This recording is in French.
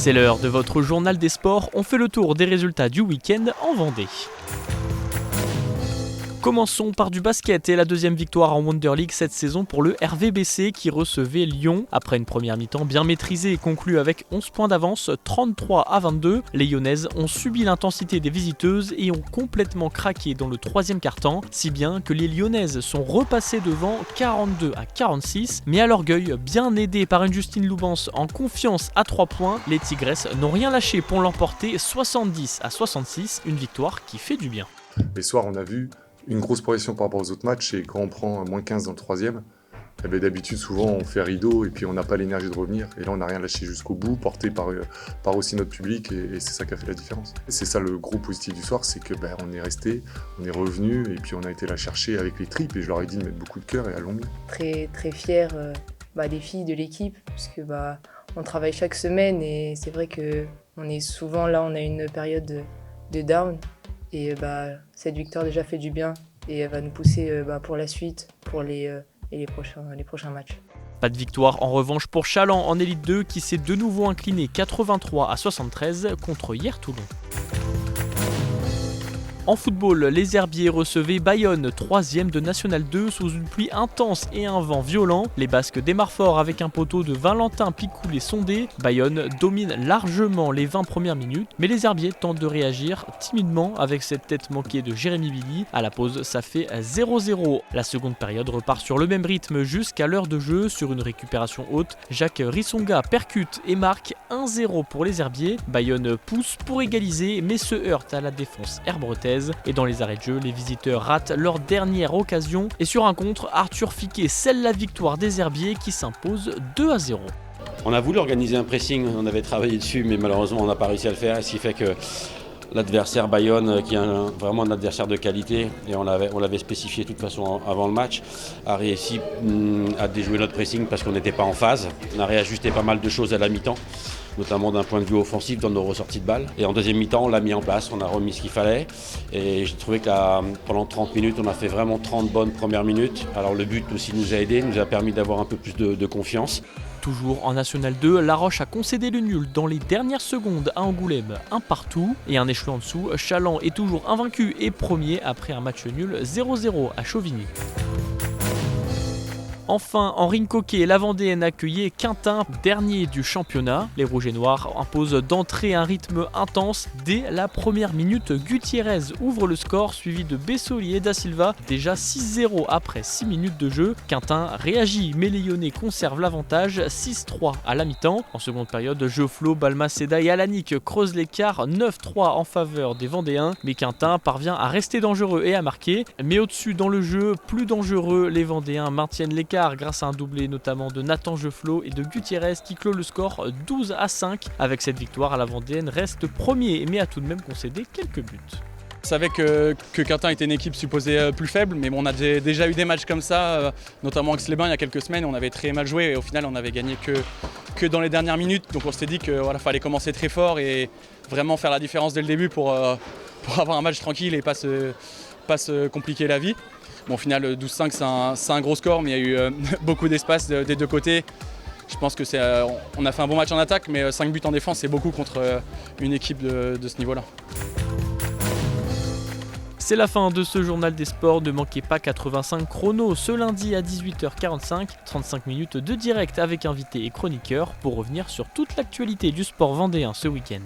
C'est l'heure de votre journal des sports, on fait le tour des résultats du week-end en Vendée. Commençons par du basket et la deuxième victoire en Wonder League cette saison pour le RVBC qui recevait Lyon. Après une première mi-temps bien maîtrisée et conclue avec 11 points d'avance, 33-22, les Lyonnaises ont subi l'intensité des visiteuses et ont complètement craqué dans le troisième quart-temps, si bien que les Lyonnaises sont repassées devant 42-46, mais à l'orgueil, bien aidées par une Justine Loubens en confiance à 3 points, les Tigresses n'ont rien lâché pour l'emporter 70-66, une victoire qui fait du bien. Les soirs, on a vu une grosse progression par rapport aux autres matchs, et quand on prend moins 15 dans le troisième, d'habitude souvent on fait rideau et puis on n'a pas l'énergie de revenir, et là on n'a rien lâché jusqu'au bout, porté par aussi notre public, et c'est ça qui a fait la différence. Et c'est ça le gros positif du soir, c'est que on est resté, on est revenu, et puis on a été la chercher avec les tripes, et je leur ai dit de mettre beaucoup de cœur, et elles l'ont mis. Très très fière des filles de l'équipe, puisque on travaille chaque semaine, et c'est vrai que on est souvent là, on a une période de down. Et cette victoire déjà fait du bien et elle va nous pousser pour la suite, pour les prochains matchs. Pas de victoire en revanche pour Chaland en Élite 2 qui s'est de nouveau incliné 83-73 contre hier Toulon. En football, les Herbiers recevaient Bayonne, 3e de National 2 sous une pluie intense et un vent violent. Les Basques démarrent fort avec un poteau de Valentin Picoul-Sondé. Bayonne domine largement les 20 premières minutes, mais les Herbiers tentent de réagir timidement avec cette tête manquée de Jérémy Billy. À la pause, ça fait 0-0. La seconde période repart sur le même rythme jusqu'à l'heure de jeu. Sur une récupération haute, Jacques Rissonga percute et marque 1-0 pour les Herbiers. Bayonne pousse pour égaliser, mais se heurte à la défense herbretaise. Et dans les arrêts de jeu, les visiteurs ratent leur dernière occasion. Et sur un contre, Arthur Fiquet scelle la victoire des Herbiers qui s'impose 2-0. On a voulu organiser un pressing, on avait travaillé dessus, mais malheureusement on n'a pas réussi à le faire. Ce qui fait que l'adversaire Bayonne, qui est vraiment un adversaire de qualité, et on l'avait spécifié de toute façon avant le match, a réussi à déjouer notre pressing parce qu'on n'était pas en phase. On a réajusté pas mal de choses à la mi-temps, notamment d'un point de vue offensif dans nos ressorties de balles. Et en deuxième mi-temps, on l'a mis en place, on a remis ce qu'il fallait. Et j'ai trouvé que pendant 30 minutes, on a fait vraiment 30 bonnes premières minutes. Alors le but aussi nous a aidé, nous a permis d'avoir un peu plus de confiance. Toujours en National 2, La Roche a concédé le nul dans les dernières secondes à Angoulême, un partout. Et un échelon en dessous, Chaland est toujours invaincu et premier après un match nul 0-0 à Chauvigny. Enfin, en ring hockey, la Vendéenne accueillait Quintin, dernier du championnat. Les Rouges et Noirs imposent d'entrée un rythme intense. Dès la première minute, Gutiérrez ouvre le score, suivi de Bessoli et Da Silva, déjà 6-0 après 6 minutes de jeu. Quintin réagit, mais les Lyonnais conservent l'avantage, 6-3 à la mi-temps. En seconde période, Geofflo, Balmaceda et Alanik creusent l'écart, 9-3 en faveur des Vendéens. Mais Quintin parvient à rester dangereux et à marquer. Mais au-dessus dans le jeu, plus dangereux, les Vendéens maintiennent l'écart grâce à un doublé notamment de Nathan Geofflo et de Gutiérrez qui clôt le score 12-5. Avec cette victoire, la Vendéenne reste premier mais a tout de même concédé quelques buts. On savait que Quintin était une équipe supposée plus faible, mais on a déjà eu des matchs comme ça, notamment avec Aix-les-Bains il y a quelques semaines, on avait très mal joué et au final on avait gagné que dans les dernières minutes. Donc on s'était dit qu'il fallait commencer très fort et vraiment faire la différence dès le début pour avoir un match tranquille et pas se compliquer la vie. Bon, au final, 12-5, c'est un gros score, mais il y a eu beaucoup d'espace des deux côtés. Je pense que on a fait un bon match en attaque, mais 5 buts en défense, c'est beaucoup contre une équipe de ce niveau-là. C'est la fin de ce journal des sports. Ne manquez pas 85 chrono ce lundi à 18h45. 35 minutes de direct avec invités et chroniqueurs pour revenir sur toute l'actualité du sport vendéen ce week-end.